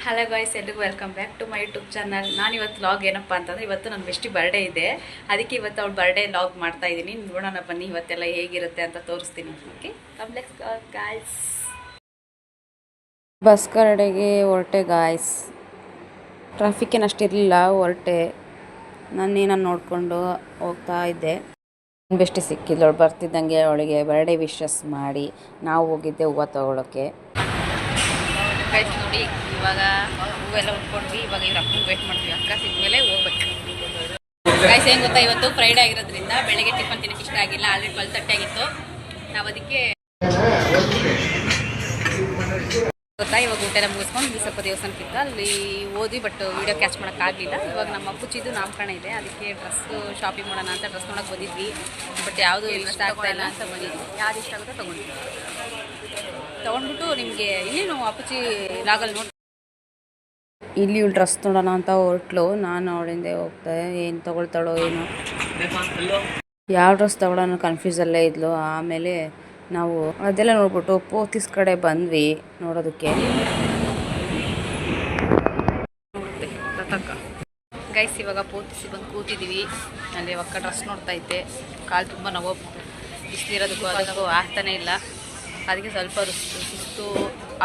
Hello guys, ಎಲ್ರಿಗೂ welcome back to my YouTube channel. ನಾನು ಇವತ್ತು ಲಾಗ್ ಏನಪ್ಪ ಅಂತಂದರೆ, ಇವತ್ತು ನನ್ನ ಬೆಸ್ಟಿ ಬರ್ಡೇ ಇದೆ. ಅದಕ್ಕೆ ಇವತ್ತು ಅವ್ಳು ಬರ್ಡೇ ಲಾಗ್ ಮಾಡ್ತಾ ಇದ್ದೀನಿ. ನೋಡೋಣ ಬನ್ನಿ ಇವತ್ತೆಲ್ಲ ಹೇಗಿರುತ್ತೆ ಅಂತ ತೋರಿಸ್ತೀನಿ. Okay, complex guys. ಬಸ್ ಕಡೆಗೆ ಹೊರಟೆ ಗಾಯ್ಸ್. ಟ್ರಾಫಿಕ್ ಏನು ಅಷ್ಟಿರಲಿಲ್ಲ, ಹೊರಟೆ. ನಾನೇನು ನೋಡಿಕೊಂಡು ಹೋಗ್ತಾ ಇದ್ದೆ. ಬೆಸ್ಟಿ ಸಿಕ್ಕಿದ್ದು. ಅವಳು ಬರ್ತಿದ್ದಂಗೆ ಅವಳಿಗೆ ಬರ್ಡೇ ವಿಶಸ್ ಮಾಡಿ ನಾವು ಹೋಗಿದ್ದೆ ಹೂವು ತೊಗೊಳಕ್ಕೆ. ಗೈಸ್ ನೋಡಿ, ಇವಾಗ ಹೂವೆಲ್ಲ ಉಟ್ಕೊಂಡ್ವಿ. ಇವಾಗ ಇವ್ರ ಅಪ್ಪನಿಗೆ ವೇಟ್ ಮಾಡ್ತೀವಿ. ಅಕ್ಕ ಸಿಕ್ಮೇಲೆ ಹೋಗ್ಬೇಕು. ಗೈಸ್ ಏನು ಗೊತ್ತಾ, ಇವತ್ತು ಫ್ರೈಡೇ ಆಗಿರೋದ್ರಿಂದ ಬೆಳಗ್ಗೆ ಟಿಫನ್ ತಿನ್ನಕ್ಕೆ ಇಷ್ಟ ಆಗಿಲ್ಲ. ಆಲ್ರೆಡಿ 12:30 ಆಗಿತ್ತು. ನಾವು ಅದಕ್ಕೆ ಗೊತ್ತಾ, ಇವಾಗ ಊಟ ಎಲ್ಲ ಮುಗಿಸ್ಕೊಂಡು ಸ್ವಲ್ಪ ದೇವಸ್ಥಾನಕ್ಕಿಂತ ಅಲ್ಲಿ ಓದಿ, ಬಟ್ ವೀಡಿಯೋ ಕ್ಯಾಚ್ ಮಾಡೋಕ್ಕಾಗಲಿಲ್ಲ. ಇವಾಗ ನಮ್ಮ ಅಪ್ಪುಚಿದು ನಾಮಕರಣ ಇದೆ, ಅದಕ್ಕೆ ಡ್ರೆಸ್ ಶಾಪಿಂಗ್ ಮಾಡೋಣ ಅಂತ ಡ್ರೆಸ್ ನೋಡೋಕೆ ಬಂದಿದ್ವಿ. ಬಟ್ ಯಾವುದು ಇಷ್ಟ ಆಗ್ತಾ ಇಲ್ಲ ಅಂತ ಬಂದಿದ್ವಿ. ಯಾವ್ದು ಇಷ್ಟ ಆಗುತ್ತೋ ತೊಗೊಂಡ್ಬಿಟ್ಟು ನಿಮಗೆ ಇನ್ನೇನು ಅಪ್ಪುಚಿ ಲಾಗಲ್ಲಿ ನೋಡಿ. ಇಲ್ಲಿ ಇವಳು ಡ್ರೆಸ್ ನೋಡೋಣ ಅಂತ ಹೊರಟ್ಲು. ನಾನು ಅವಳಿಂದ ಹೋಗ್ತಾ ಏನು ತೊಗೊಳ್ತಾಳೋ ಏನೋ, ಯಾವ ಡ್ರೆಸ್ ತೊಗೊಳೋಣ ಕನ್ಫ್ಯೂಸಲ್ಲೇ ಇದ್ಲು. ಆಮೇಲೆ ನಾವು ಅದೆಲ್ಲ ನೋಡ್ಬಿಟ್ಟು ಪೋತಿಸ್ ಕಡೆ ಬಂದ್ವಿ ನೋಡೋದಕ್ಕೆ. ಗೈಸ್ ಇವಾಗ ಪೋತಿಸಿ ಬಂದು ಕೂತಿದ್ದೀವಿ. ಅಲ್ಲಿ ಒಕ್ಕ ಡ್ರೆಸ್ ನೋಡ್ತಾ ಇದ್ದೆ. ಕಾಲು ತುಂಬ ನೋವು, ಬಿಸಿಲಿರೋದಕ್ಕೂ ಅದಕ್ಕೂ ಆಗ್ತಾನೇ ಇಲ್ಲ. ಅದಕ್ಕೆ ಸ್ವಲ್ಪ ಸುಸ್ತು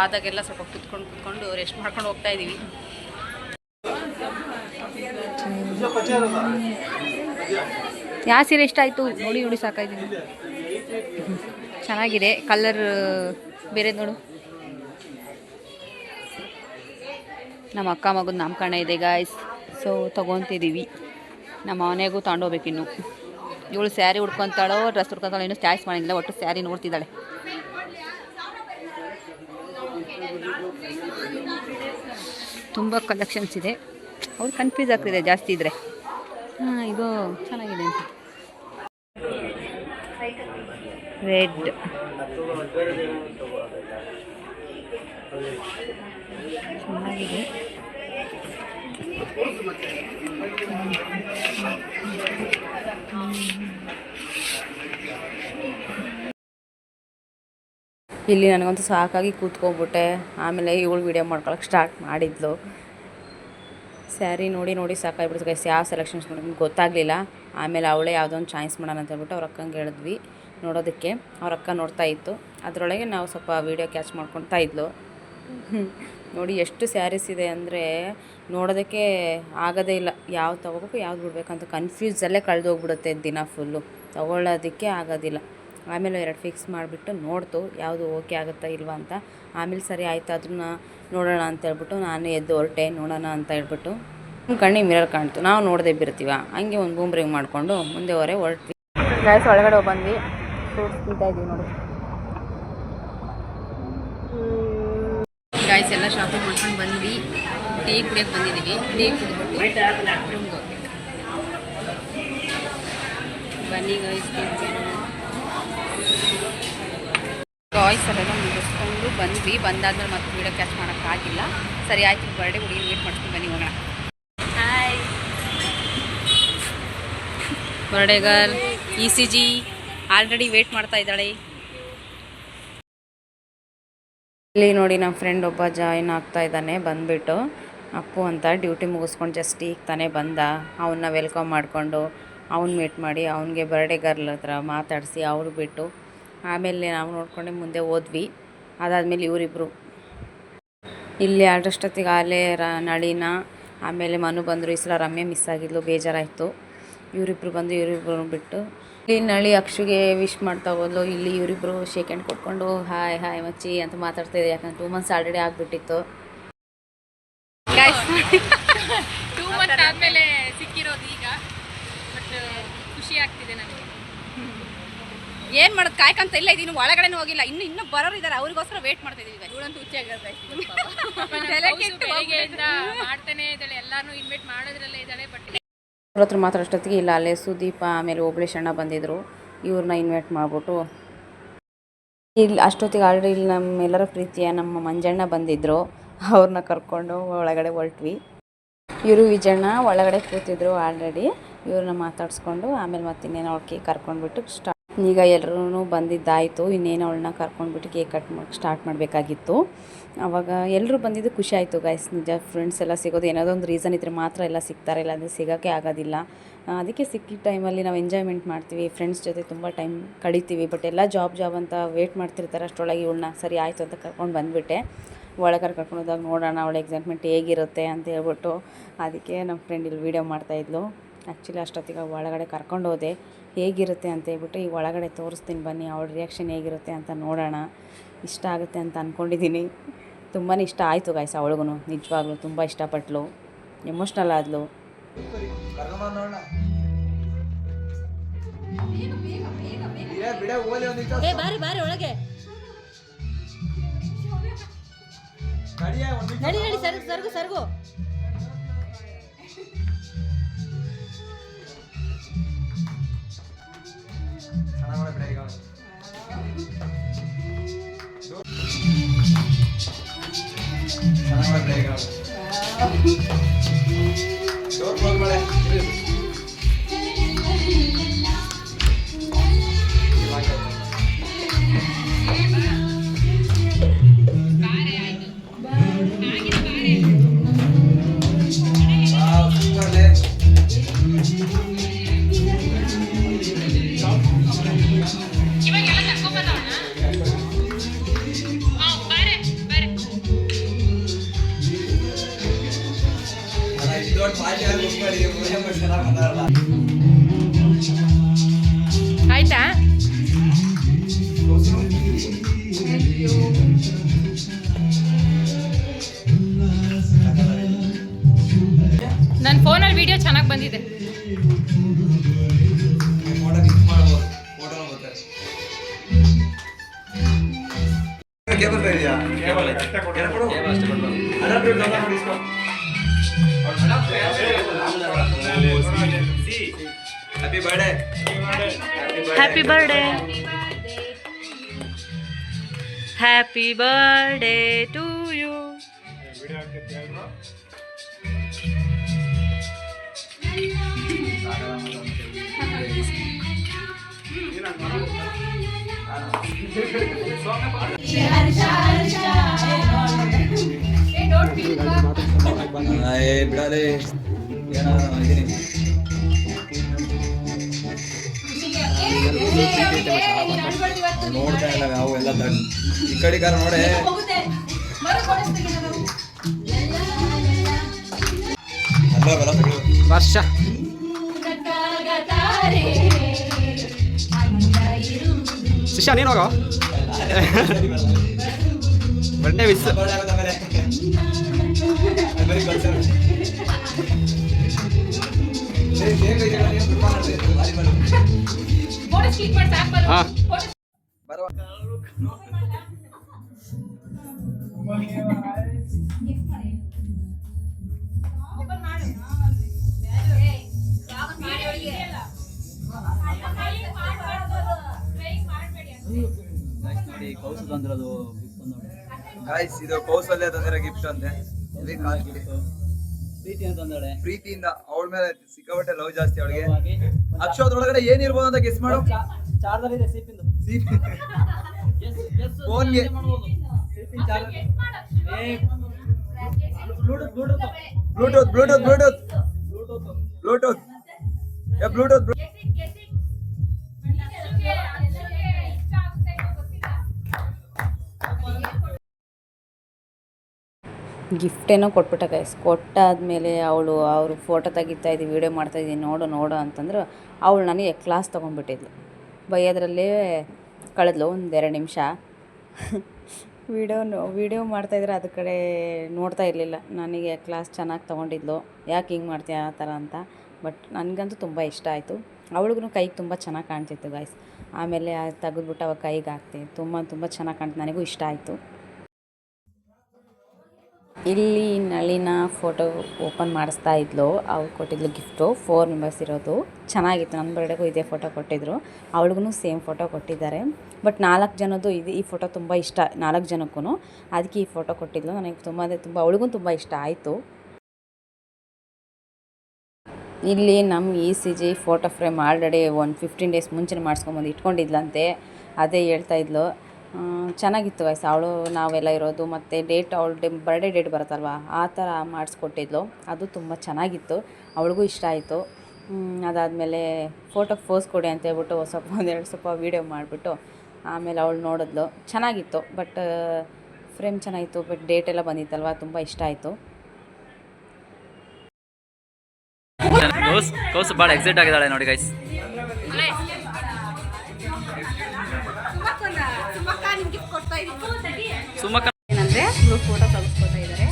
ಆದಾಗೆಲ್ಲ ಸ್ವಲ್ಪ ಕೂತ್ಕೊಂಡು ರೆಸ್ಟ್ ಮಾಡ್ಕೊಂಡು ಹೋಗ್ತಾ ಇದ್ದೀವಿ. ಯಾವ ಸೀರೆ ಇಷ್ಟ ಆಯಿತು ನೋಡಿ ನೋಡಿ ಸಾಕಾಯ್ತು. ಚೆನ್ನಾಗಿದೆ, ಕಲರ್ ಬೇರೆ ನೋಡು. ನಮ್ಮ ಅಕ್ಕ ಮಗನ ನಾಮಕರಣ ಇದೆ ಗಾಯ್ಸ್, ಸೊ ತೊಗೊತಿದ್ದೀವಿ. ನಮ್ಮ ಮನೆಗೂ ತಗೊಂಡೋಗ್ಬೇಕಿನ್ನು. ಇವಳು ಸ್ಯಾರಿ ಉಡ್ಕೊತಾಳೋ ಡ್ರೆಸ್ ಉಡ್ಕೊತಾಳೋ ಇನ್ನೂ ಚಾಯ್ಸ್ ಮಾಡಿಲ್ಲ. ಒಟ್ಟು ಸ್ಯಾರಿ ನೋಡ್ತಿದ್ದಾಳೆ. ತುಂಬ ಕಲೆಕ್ಷನ್ಸ್ ಇದೆ. ಅವ್ರು ಕನ್ಫ್ಯೂಸ್ ಆಗ್ತಿದೆ ಜಾಸ್ತಿ ಇದ್ದರೆ. ಇದು ಚೆನ್ನಾಗಿದೆ ಅಂತ. ರೆಡ್ ಚೆನ್ನಾಗಿದೆ. ಇಲ್ಲಿ ನನಗಂತೂ ಸಾಕಾಗಿ ಕೂತ್ಕೊಂಡ್ಬಿಟ್ಟೆ. ಆಮೇಲೆ ಇವಳು ವೀಡಿಯೋ ಮಾಡ್ಕೊಳಕ್ಕೆ ಸ್ಟಾರ್ಟ್ ಮಾಡಿದ್ಲು. ಸ್ಯಾರಿ ನೋಡಿ ನೋಡಿ ಸಾಕಾಗ್ಬಿಡ್ತು ಗೈಸ್. ಯಾವ ಸೆಲೆಕ್ಷನ್ಸ್ ನೋಡಿ ಗೊತ್ತಾಗಲಿಲ್ಲ. ಆಮೇಲೆ ಅವಳೇ ಯಾವುದೋ ಒಂದು ಚಾಯ್ಸ್ ಮಾಡೋಣ ಅಂತ ಹೇಳ್ಬಿಟ್ಟು ಅವ್ರ ಅಕ್ಕಂಗೆ ಹೇಳಿದ್ವಿ ನೋಡೋದಕ್ಕೆ. ಅವ್ರ ಅಕ್ಕ ನೋಡ್ತಾ ಇತ್ತು. ಅದರೊಳಗೆ ನಾವು ಸ್ವಲ್ಪ ವೀಡಿಯೋ ಕ್ಯಾಚ್ ಮಾಡ್ಕೊತಾ ಇದ್ಲು. ನೋಡಿ ಎಷ್ಟು ಸ್ಯಾರೀಸ್ ಇದೆ ಅಂದರೆ ನೋಡೋದಕ್ಕೆ ಆಗೋದೇ ಇಲ್ಲ. ಯಾವ್ದು ತೊಗೋಬೇಕು ಯಾವ್ದು ಬಿಡಬೇಕಂತ ಕನ್ಫ್ಯೂಸಲ್ಲೇ ಕಳೆದೋಗ್ಬಿಡುತ್ತೆ ದಿನ ಫುಲ್ಲು. ತೊಗೊಳ್ಳೋದಕ್ಕೆ ಆಗೋದಿಲ್ಲ. ಆಮೇಲೆ 2 ಫಿಕ್ಸ್ ಮಾಡಿಬಿಟ್ಟು ನೋಡ್ತು ಯಾವುದು ಓಕೆ ಆಗುತ್ತಾ ಇಲ್ವಾ ಅಂತ. ಆಮೇಲೆ ಸರಿ ಆಯಿತು ಅದನ್ನ ನೋಡೋಣ ಅಂತ ಹೇಳ್ಬಿಟ್ಟು ನಾನು ಎದ್ದು ಹೊರಟೆ ನೋಡೋಣ ಅಂತ ಹೇಳ್ಬಿಟ್ಟು. ಕಣ್ಣಿಗೆ ಮಿರರ್ ಕಾಣ್ತು, ನಾವು ನೋಡದೆ ಬಿರ್ತೀವ. ಹಂಗೆ ಒಂದು ಬೂಮ್ರಿಂಗ್ ಮಾಡಿಕೊಂಡು ಮುಂದೆ ಹೊರಟ್ವಿ. ಗಾಯ್ಸ್ ಒಳಗಡೆ ಬಂದ್ವಿ. ಫ್ರೂಟ್ಸ್ ತಿಂತಾ ಇದ್ದೀವಿ ನೋಡಿ ಗಾಯ್ಸ್. ಎಲ್ಲ ಶಾಪಿಂಗ್ ಮಾಡ್ಕೊಂಡು ಬಂದ್ವಿ. ಟೀ ಕುಡಿಯೋಕ್ಕೆ ಬಂದಿದ್ದೀವಿ. ಟೀ ಕುಡಿದ್ಬಿಟ್ಟು ರೂಮ್ಗೆ ಹೋಗ್ತೀವಿ. ಬನ್ನಿ ಗಾಯ್ಸ್. ಗಾಯ್ಸ್ ಅಲ್ಲೆಲ್ಲ ಮುಗಿಸ್ಕೊಂಡು ಬಂದ್ವಿ. ಬಂದಾದ್ಮೇಲೆ ಮತ್ತೆ ವೀಡಿಯೋ ಕ್ಯಾಚ್ ಮಾಡೋಕ್ಕಾಗಿಲ್ಲ. ಸರಿ ಆಯ್ತು, ಬರ್ಡೇ ಹುಡುಗಿ ವೇಟ್ ಮಾಡ್ಕೊಂಡು ಬನ್ನಿ ಹೋಗೋಣ. Hi birthday girl ECG already wait ಮಾಡ್ತಾ ಇದ್ದಾಳೆ. ಇಲ್ಲಿ ನೋಡಿ ನಮ್ಮ ಫ್ರೆಂಡ್ ಒಬ್ಬ ಜಾಯಿನ್ ಆಗ್ತಾ ಇದ್ದಾನೆ. ಬಂದುಬಿಟ್ಟು ಅಪ್ಪು ಅಂತ ಡ್ಯೂಟಿ ಮುಗಿಸ್ಕೊಂಡು ಜಸ್ಟ್ ಈಗ ತಾನೇ ಬಂದ. ಅವನ್ನ ವೆಲ್ಕಮ್ ಮಾಡಿಕೊಂಡು ಅವ್ನು ಮೀಟ್ ಮಾಡಿ ಅವನಿಗೆ ಬರ್ಡೇ ಗರ್ಲ್ ಹತ್ರ ಮಾತಾಡಿಸಿ ಅವ್ರು ಬಿಟ್ಟು ಆಮೇಲೆ ನಾವು ನೋಡ್ಕೊಂಡೆ ಮುಂದೆ ಹೋದ್ವಿ. ಅದಾದಮೇಲೆ ಇವರಿಬ್ಬರು ಇಲ್ಲಿ ಅಷ್ಟೊತ್ತಿಗೆ ಆಲೆ ನಳಿನ ಆಮೇಲೆ ಮನು ಬಂದರು. ಈ ಸಲ ರಮ್ಯ ಮಿಸ್ ಆಗಿದ್ಲು, ಬೇಜಾರಾಯಿತು. ಇವರಿಬ್ಬರು ಬಂದು ಇವರಿಬ್ಬರು ಬಿಟ್ಟು ಇಲ್ಲಿ ನಳಿ ಅಕ್ಷುಗೆ ವಿಶ್ ಮಾಡ್ತಾ ಹೋದ್ಲು. ಇಲ್ಲಿ ಇವರಿಬ್ಬರು ಶೇಕ್ ಹ್ಯಾಂಡ್ ಕೊಟ್ಕೊಂಡು ಹಾಯ್ ಹಾಯ್ ಮಚ್ಚಿ ಅಂತ ಮಾತಾಡ್ತಾಯಿದೆ. ಯಾಕಂದ್ರೆ 2 months ಆಲ್ರೆಡಿ ಆಗಿಬಿಟ್ಟಿತ್ತು. 2 months ಆದಮೇಲೆ ಸಿಕ್ಕಿರೋದು ಈಗ. ಬಟ್ ಖುಷಿ ಆಗ್ತಿದೆ ನನಗೆ. ಏನು ಮಾಡೋದು, ಕಾಯ್ಕಂತ ಇಲ್ಲ ಇದೀನಿ. ಒಳಗಡೆನೂ ಹೋಗಿಲ್ಲ. ಇನ್ನೂ ಬರೋರು ಇದ್ದಾರೆ, ಅವ್ರಿಗೋಸ್ಕರ ವೇಟ್ ಮಾಡ್ತಾ ಇದ್ದೀವಿ. ಇವಳಂತೂ ಹುಚ್ಚಾಗಿರುತ್ತೆ. ಮಾಡ್ತಾನೆ ಇದ್ದಾಳೆ, ಎಲ್ಲಾನು ಇನ್ವೈಟ್ ಮಾಡೋದ್ರಲ್ಲೇ ಇದ್ದಾಳೆ. ಬಟ್ ಅವ್ರ ಹತ್ರ ಮಾತಾಡೋಷ್ಟೊತ್ತಿಗೆ ಇಲ್ಲ ಅಲ್ಲೇ ಸುದೀಪ ಆಮೇಲೆ ಓಬಳೇಶ್ ಅಣ್ಣ ಬಂದಿದ್ದರು. ಇವ್ರನ್ನ ಇನ್ವೈಟ್ ಮಾಡಿಬಿಟ್ಟು ಇಲ್ಲಿ ಅಷ್ಟೊತ್ತಿಗೆ ಆಲ್ರೆಡಿ ಇಲ್ಲಿ ನಮ್ಮೆಲ್ಲರ ಪ್ರೀತಿಯ ನಮ್ಮ ಮಂಜಣ್ಣ ಬಂದಿದ್ದರು. ಅವ್ರನ್ನ ಕರ್ಕೊಂಡು ಒಳಗಡೆ ಹೊರಟ್ವಿ. ಇವರು ವಿಜಯಣ್ಣ ಒಳಗಡೆ ಕೂತಿದ್ರು ಆಲ್ರೆಡಿ. ಇವ್ರನ್ನ ಮಾತಾಡಿಸ್ಕೊಂಡು ಆಮೇಲೆ ಮತ್ತೆ ಇನ್ನೇನು ಅವ್ರಿಗೆ ಕರ್ಕೊಂಡ್ಬಿಟ್ಟು ಈಗ ಎಲ್ಲರೂ ಬಂದಿದ್ದಾಯಿತು, ಇನ್ನೇನು ಅವಳನ್ನ ಕರ್ಕೊಂಡ್ಬಿಟ್ಟು ಕೇಕ್ ಕಟ್ ಸ್ಟಾರ್ಟ್ ಮಾಡಬೇಕಾಗಿತ್ತು. ಆವಾಗ ಎಲ್ಲರೂ ಬಂದಿದ್ದು ಖುಷಿ ಆಯಿತು ಗೈಸ್. ನಿಜ ಫ್ರೆಂಡ್ಸ್ ಎಲ್ಲ ಸಿಗೋದು ಏನಾದರೂ ಒಂದು ರೀಸನ್ ಇದ್ದರೆ ಮಾತ್ರ ಎಲ್ಲ ಸಿಗ್ತಾರೆ, ಇಲ್ಲಾಂದರೆ ಸಿಗೋಕ್ಕೆ ಆಗೋದಿಲ್ಲ. ಅದಕ್ಕೆ ಸಿಕ್ಕಿದ ಟೈಮಲ್ಲಿ ನಾವು ಎಂಜಾಯ್ಮೆಂಟ್ ಮಾಡ್ತೀವಿ, ಫ್ರೆಂಡ್ಸ್ ಜೊತೆ ತುಂಬ ಟೈಮ್ ಕಳಿತೀವಿ. ಬಟ್ ಎಲ್ಲ ಜಾಬ್ ಅಂತ ವೇಟ್ ಮಾಡ್ತಿರ್ತಾರೆ. ಅಷ್ಟರೊಳಗೆ ಇವಳನ್ನ ಸರಿ ಆಯಿತು ಅಂತ ಕರ್ಕೊಂಡು ಬಂದುಬಿಟ್ಟೆ. ಒಳಗಡೆ ಕರ್ಕೊಂಡು ಹೋದಾಗ ನೋಡೋಣ ಅವಳ ಎಕ್ಸೈಟ್ಮೆಂಟ್ ಹೇಗಿರುತ್ತೆ ಅಂತ ಹೇಳ್ಬಿಟ್ಟು ಅದಕ್ಕೆ ನಮ್ಮ ಫ್ರೆಂಡ್ ಇಲ್ಲಿ ವೀಡಿಯೋ ಮಾಡ್ತಾಯಿದ್ಲು. ಆ್ಯಕ್ಚುಲಿ ಅಷ್ಟೊತ್ತಿಗೆ ಒಳಗಡೆ ಕರ್ಕೊಂಡು ಹೋದೆ, ಹೇಗಿರುತ್ತೆ ಅಂತ ಹೇಳ್ಬಿಟ್ಟು ಈಗ ಒಳಗಡೆ ತೋರಿಸ್ತೀನಿ ಬನ್ನಿ, ಅವಳ ರಿಯಾಕ್ಷನ್ ಹೇಗಿರುತ್ತೆ ಅಂತ ನೋಡೋಣ. ಇಷ್ಟ ಆಗುತ್ತೆ ಅಂತ ಅಂದ್ಕೊಂಡಿದ್ದೀನಿ. ತುಂಬಾ ಇಷ್ಟ ಆಯಿತು ಗಾಯ್ಸ್ ಅವಳಿಗೂ, ನಿಜವಾಗ್ಲೂ ತುಂಬ ಇಷ್ಟಪಟ್ಲು, ಎಮೋಷ್ನಲ್ ಆದಳು. ಬಾರಿ ಒಳಗೆ ನಡಿ ಸರ್ಗು ಆಯ್ತಾ? ನನ್ನ ಫೋನಲ್ಲಿ ವಿಡಿಯೋ ಚೆನ್ನಾಗಿ ಬಂದಿದೆ. Happy birthday to you. ಬಿಡಾಲೆ ನೋಡ್ತಾ ಇಲ್ಲ ನಾವು ಎಲ್ಲ ಈ ಕಡೆ ಕಾರ ನೋಡೆ ವರ್ಷ ಶಿಷ್ಯ ನೀನು ಹೋಗೋ ಬರ್ಡೇ ವಿಸ್ ಗಾಯ್ಸ್ ಇದು ಕೌಸಲ್ಯ ತಂದಿರೋ ಗಿಫ್ಟ್ ಅಂತೆ. ಪ್ರೀತಿಯಿಂದ ಅವಳ ಮೇಲೆ ಸಿಕ್ಕಾಪಟ್ಟೆ ಲವ್ ಜಾಸ್ತಿ ಅವಳಿಗೆ. ಅಕ್ಷರದೊಳಗಡೆ ಏನಿರ್ಬೋದು ಅಂತ ಗೆಸ್ ಮಾಡು. ಫೋನ್ಗೆ Bluetooth Bluetooth Bluetooth Bluetooth Bluetooth gift ಏನೋ ಕೊಟ್ಬಿಟ್ಟ ಗೈಸ್. ಕೊಟ್ಟಾದಮೇಲೆ ಅವರು ಫೋಟೋ ತೆಗಿತಾಯಿದ್ವಿ, ವೀಡಿಯೋ ಮಾಡ್ತಾಯಿದ್ದೀನಿ ನೋಡು ಅಂತಂದ್ರೆ ಅವಳು ನನಗೆ ಕ್ಲಾಸ್ ತೊಗೊಂಡ್ಬಿಟ್ಟಿದ್ಲು. ಬೈಯೋದ್ರಲ್ಲೇ ಕಳೆದ್ಲು 1-2 ನಿಮಿಷ. ವೀಡಿಯೋ ಮಾಡ್ತಾಯಿದ್ರೆ ಅದ್ರ ಕಡೆ ನೋಡ್ತಾ ಇರಲಿಲ್ಲ. ನನಗೆ ಕ್ಲಾಸ್ ಚೆನ್ನಾಗಿ ತೊಗೊಂಡಿದ್ಲು, ಯಾಕೆ ಹಿಂಗೆ ಮಾಡ್ತೀಯ ಆ ಥರ ಅಂತ. ಬಟ್ ನನಗಂತೂ ತುಂಬ ಇಷ್ಟ ಆಯಿತು. ಅವಳಿಗೂ ಕೈಗೆ ತುಂಬ ಚೆನ್ನಾಗಿ ಕಾಣ್ತಿತ್ತು ಗೈಸ್. ಆಮೇಲೆ ತೆಗೆದ್ಬಿಟ್ಟು ಅವಾಗ ಕೈಗೆ ಹಾಕ್ತೆ, ತುಂಬ ಚೆನ್ನಾಗಿ ಕಾಣ್ತು, ನನಗೂ ಇಷ್ಟ ಆಯಿತು. ಇಲ್ಲಿ ನಳಿನ ಫೋಟೋ ಓಪನ್ ಮಾಡಿಸ್ತಾ ಇದ್ಲು. ಅವ್ರು ಕೊಟ್ಟಿದ್ಲು ಗಿಫ್ಟು 4 ಮೆಂಬರ್ಸ್ ಇರೋದು. ಚೆನ್ನಾಗಿತ್ತು. ನನ್ನ ಬರ್ಡೇಗೂ ಇದೇ ಫೋಟೋ ಕೊಟ್ಟಿದ್ದರು, ಅವಳಿಗೂ ಸೇಮ್ ಫೋಟೋ ಕೊಟ್ಟಿದ್ದಾರೆ. ಬಟ್ 4 ಜನದ್ದು ಈ ಫೋಟೋ ತುಂಬ ಇಷ್ಟ 4 ಜನಕ್ಕೂ. ಅದಕ್ಕೆ ಈ ಫೋಟೋ ಕೊಟ್ಟಿದ್ಲು. ನನಗೆ ತುಂಬ ಅವಳಿಗೂ ತುಂಬ ಇಷ್ಟ ಆಯಿತು. ಇಲ್ಲಿ ನಮ್ಮ ECG ಫೋಟೋ ಫ್ರೇಮ್ ಆಲ್ರೆಡಿ ಒಂದು 15 ಡೇಸ್ ಮುಂಚೆ ಮಾಡಿಸ್ಕೊಂಬಂದು ಇಟ್ಕೊಂಡಿದ್ಲಂತೆ. ಅದೇ ಹೇಳ್ತಾ ಇದ್ಲು. ಚೆನ್ನಾಗಿತ್ತು ಗೈಸ್. ಅವಳು ನಾವೆಲ್ಲ ಇರೋದು ಮತ್ತು ಡೇಟ್ ಅವಳ ಬರ್ಡೇ ಡೇಟ್ ಬರುತ್ತಲ್ವ ಆ ಥರ ಮಾಡಿಸ್ಕೊಟ್ಟಿದ್ಲು. ಅದು ತುಂಬ ಚೆನ್ನಾಗಿತ್ತು, ಅವಳಿಗೂ ಇಷ್ಟ ಆಯಿತು. ಅದಾದಮೇಲೆ ಫೋಟೋಗೆ ಪೋಸ್ ಕೊಡಿ ಅಂತ ಹೇಳ್ಬಿಟ್ಟು ಒಂದೆರಡು ಸ್ವಲ್ಪ ವೀಡಿಯೋ ಮಾಡಿಬಿಟ್ಟು ಆಮೇಲೆ ಅವಳು ನೋಡಿದ್ಲು. ಚೆನ್ನಾಗಿತ್ತು, ಬಟ್ ಫ್ರೇಮ್ ಚೆನ್ನಾಗಿತ್ತು, ಬಟ್ ಡೇಟ್ ಎಲ್ಲ ಬಂದಿತ್ತಲ್ವ ತುಂಬ ಇಷ್ಟ ಆಯಿತು. ಕೌಸು ಭಾಳ ಎಕ್ಸೈಟ್ ಆಗಿದ್ದಾಳೆ ನೋಡಿ ಗೈಸ್. ಸುಮಕ್ಕ ಏನಂದರೆ ಇವರು ಫೋಟೋ ತೆಗೆಸ್ಕೊತಾ ಇದ್ದಾರೆ.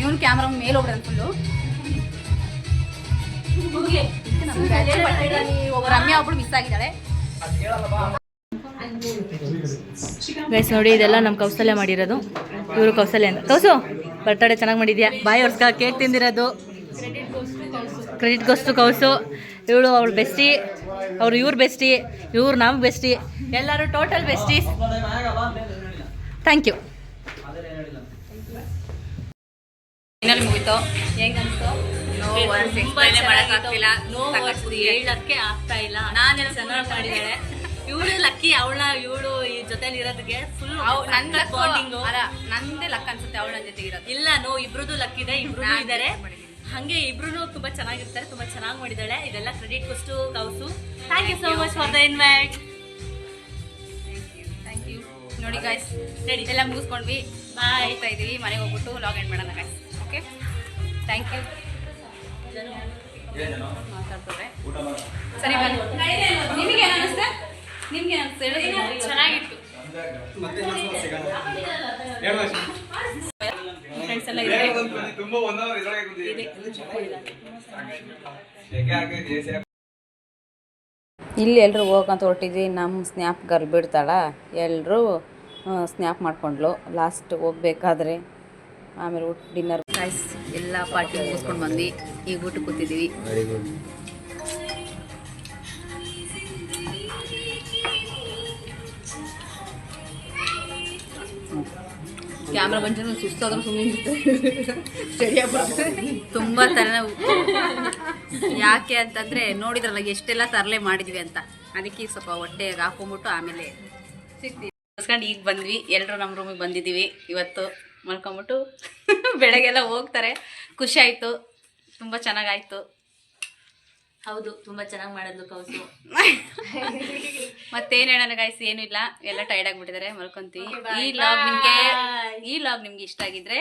ಇವನು ಕ್ಯಾಮ್ರಾ ಮೇಲೆ ಹೋಗ್ಬಿಡೋದು ಫುಲ್ಲು. ರಮ್ಯಾ ಒಬ್ಬಳು ಮಿಸ್ ಆಗಿದ್ದಾಳೆ ಗೈಸ್. ನೋಡಿ ಇದೆಲ್ಲ ನಮ್ಮ ಕೌಸಲ್ಯ ಮಾಡಿರೋದು. ಇವರು ಕೌಸಲ್ಯ ಅಂತ. ಕೌಸು ಬರ್ತಡೇ ಚೆನ್ನಾಗಿ ಮಾಡಿದ್ಯಾ. ಬಾಯಿ ಹೊರ್ಸ್ಕ ಕೇಕ್ ತಿಂದಿರೋದು. ಕ್ರೆಡಿಟ್ ಗೋಸ್ಟು ಕೌಸು. ಇವಳು ಅವಳು ಬೆಸ್ಟಿ, ಅವ್ರು ಇವ್ರು ಬೆಸ್ಟಿ, ಇವ್ರು ನಮ್ಗೆ ಬೆಸ್ಟಿ, ಎಲ್ಲರೂ total besties. Thank you. Final ಮುಗಿತು. ಹೆಂಗೆ ಅನಿಸ್ತು? ಹೇಳಕ್ಕೆ ಆಗ್ತಾ ಇಲ್ಲ. ನಾನೆಲ್ಲ ಚೆನ್ನಾಗಿ ಮಾಡಿದ್ದಾಳೆ. ಇವಳು ಲಕ್ಕಿ, ಇವಳು ಈ ಜೊತೆಲಿ ಇರೋದಕ್ಕೆ ಫುಲ್ ನನ್ನ ಬಾಂಡಿಂಗು ಅಲ್ಲ, ನಂದೇ ಲಕ್ ಅನ್ಸುತ್ತೆ ಅವಳ ನನ್ನ ಜೊತೆ ಇರೋದು. ಇಲ್ಲ, ಇಬ್ರದ್ದು ಲಕ್ ಇದೆ, ಇಬ್ರು ಇದ್ದಾರೆ. ಹಂಗೆ ಇಬ್ರು ತುಂಬಾ ಚೆನ್ನಾಗಿರ್ತಾರೆ, ತುಂಬಾ ಚೆನ್ನಾಗಿ ಮಾಡಿದಾಳೆ. ಇದೆಲ್ಲ ಕ್ರೆಡಿಟ್ ಕೊಸ್ಟು ಕೌಸು. Thank you so much for the invite. Thank you. ನೋಡಿ ಗಾಯ್ಸ್, ರೆಡಿ ಎಲ್ಲ ಮುಗಿಸ್ಕೊಂಡ್ವಿ. ಹೋಗ್ತಾ ಇದ್ದೀವಿ ಮನೆಗೆ ಹೋಗ್ಬಿಟ್ಟು ಲಾಗ್ ಎಂಡ್ ಮಾಡೋಣ ಗಾಯ್ಸ್. Okay, thank you. ಮಾತಾಡ್ತಾರೆ ಸರಿ. ನಿಮಗೆ ಏನು ಅನಿಸ್ತೆ? ನಿಮ್ಗೆ ಏನು ಅನಿಸ್ತೆ? ಚೆನ್ನಾಗಿತ್ತು. ಫ್ರೆಂಡ್ಸ್ ಎಲ್ಲ ಇದ್ದಾರೆ. ಇಲ್ಲಿ ಎಲ್ಲರೂ ಹೋಗಂತ ಹೊರಟಿದ್ವಿ. ನಮ್ಮ ಸ್ನ್ಯಾಪ್ ಗರ್ಲ್ ಬಿಡ್ತಾಳ, ಎಲ್ಲರೂ ಸ್ನ್ಯಾಪ್ ಮಾಡ್ಕೊಂಡ್ಲು ಲಾಸ್ಟ್ ಹೋಗ್ಬೇಕಾದ್ರೆ. ಆಮೇಲೆ ಡಿನ್ನರ್ ಗೈಸ್ ಎಲ್ಲ ಪಾರ್ಟಿ ಮುಗಿಸ್ಕೊಂಡು ಬಂದ್ವಿ. ಈಗ ಊಟ ಕೂತಿದ್ದೀವಿ. ಕ್ಯಾಮ್ರಾ ಬಂದ್ರೆ ಸುಸ್ತಾದ್ರೂ ಸುಮ್ಮನೆ ತುಂಬ ತಲೆನೋವು. ಯಾಕೆ ಅಂತಂದರೆ ನೋಡಿದ್ರಲ್ಲ ಎಷ್ಟೆಲ್ಲ ತರಲೆ ಮಾಡಿದ್ವಿ ಅಂತ, ಅದಕ್ಕೆ ಸ್ವಲ್ಪ ಹೊಟ್ಟೆಗೆ ಹಾಕೊಂಬಿಟ್ಟು ಆಮೇಲೆ ಸಿಗ್ತೀವಿ ಈಗ ಬಂದ್ವಿ. ಎಲ್ಲರೂ ನಮ್ಮ ರೂಮಿಗೆ ಬಂದಿದ್ದೀವಿ ಇವತ್ತು. ಮಲ್ಕೊಂಬಿಟ್ಟು ಬೆಳಗ್ಗೆಲ್ಲ ಹೋಗ್ತಾರೆ. ಖುಷಿ ಆಯಿತು, ತುಂಬ ಚೆನ್ನಾಗಾಯಿತು. ಹೌದು, ತುಂಬಾ ಚೆನ್ನಾಗಿ ಮಾಡಿದ್ಲು ಕೌಸು. ಮತ್ತೇನು ಹೇಳೋಣ ಗಾಯ್ಸ್, ಏನೂ ಇಲ್ಲ, ಎಲ್ಲ ಟೈರ್ಡ್ ಆಗಿಬಿಟ್ಟಿದ್ದಾರೆ, ಮಲ್ಕೊಂತೀವಿ. ಈ ಲಾಗ್ ನಿಮ್ಗೆ ಇಷ್ಟ ಆಗಿದ್ರೆ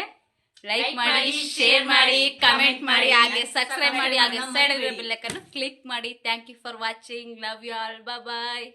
ಲೈಕ್ ಮಾಡಿ, ಶೇರ್ ಮಾಡಿ, ಕಮೆಂಟ್ ಮಾಡಿ, ಹಾಗೆ ಸಬ್ಸ್ಕ್ರೈಬ್ ಮಾಡಿ, ಹಾಗೆ ಸೈಡ್ ಬೆಲ್ ಐಕಾನ್ ಕ್ಲಿಕ್ ಮಾಡಿ. Thank you for watching. Love you all. Bye.